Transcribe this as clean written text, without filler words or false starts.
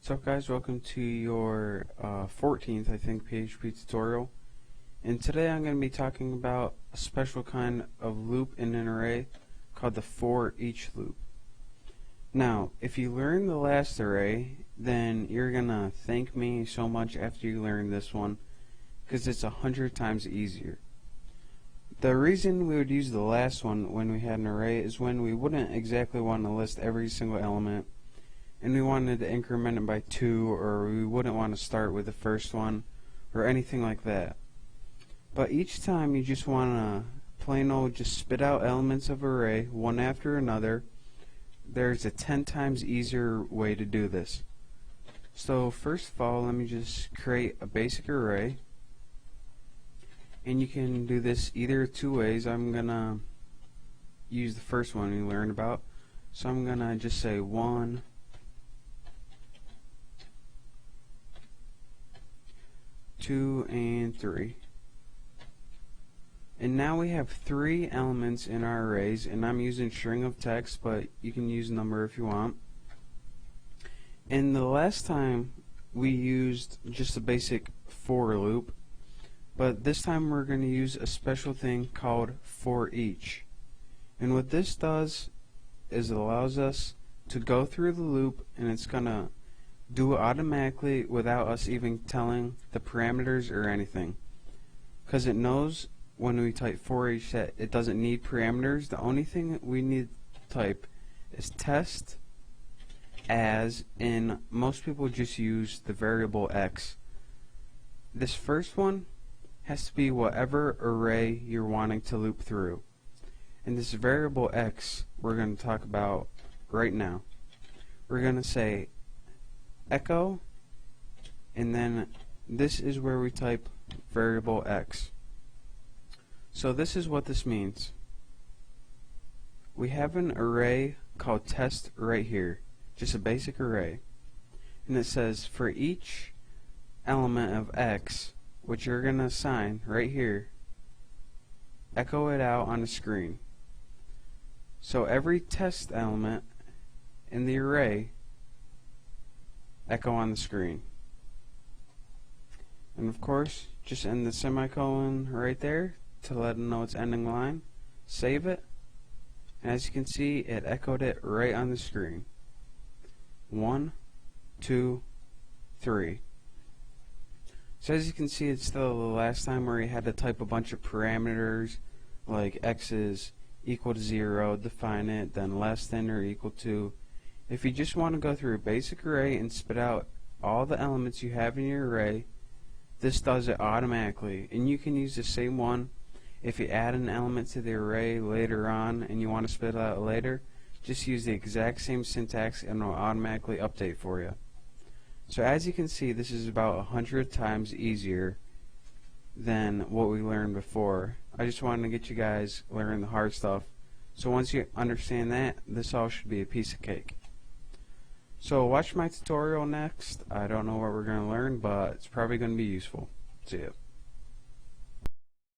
What's up, guys? Welcome to your 14th, I think, PHP tutorial. And today I'm going to be talking about a special kind of loop in an array called the Foreach loop. Now, if you learn the last array, then you're going to thank me so much after you learn this one, because it's 100 times easier. The reason we would use the last one when we had an array is when we wouldn't exactly want to list every single element, and we wanted to increment it by 2, or we wouldn't want to start with the first one or anything like that. But each time you just want to plain old just spit out elements of array one after another, there's a 10 times easier way to do this. So first of all, let me just create a basic array, and you can do this either two ways. I'm gonna use the first one we learned about, so I'm gonna just say 1, 2, and 3. And now we have 3 elements in our arrays, and I'm using string of text, but you can use number if you want. And the last time we used just a basic for loop, but this time we're going to use a special thing called Foreach. And what this does is it allows us to go through the loop, and it's going to do it automatically without us even telling the parameters or anything, because it knows when we type Foreach that it doesn't need parameters. The only thing that we need to type is test as, and most people just use the variable x. This first one has to be whatever array you're wanting to loop through, and this variable x we're going to talk about right now. We're going to say echo, and then this is where we type variable x. So this is what this means. We have an array called test right here, just a basic array, and it says for each element of x, which you're going to assign right here, echo it out on the screen. So every test element in the array, echo on the screen. And of course, just end the semicolon right there to let them know it's ending line. Save it, and as you can see, it echoed it right on the screen. 1, 2, 3. So as you can see, it's still the last time where you had to type a bunch of parameters like x is equal to 0, define it, then less than or equal to. If you just want to go through a basic array and spit out all the elements you have in your array, this does it automatically. And you can use the same one if you add an element to the array later on and you want to spit it out later. Just use the exact same syntax and it will automatically update for you. So as you can see, this is about 100 times easier than what we learned before. I just wanted to get you guys learning the hard stuff. So once you understand that, this all should be a piece of cake. So watch my tutorial next. I don't know what we're going to learn, but it's probably going to be useful. See ya.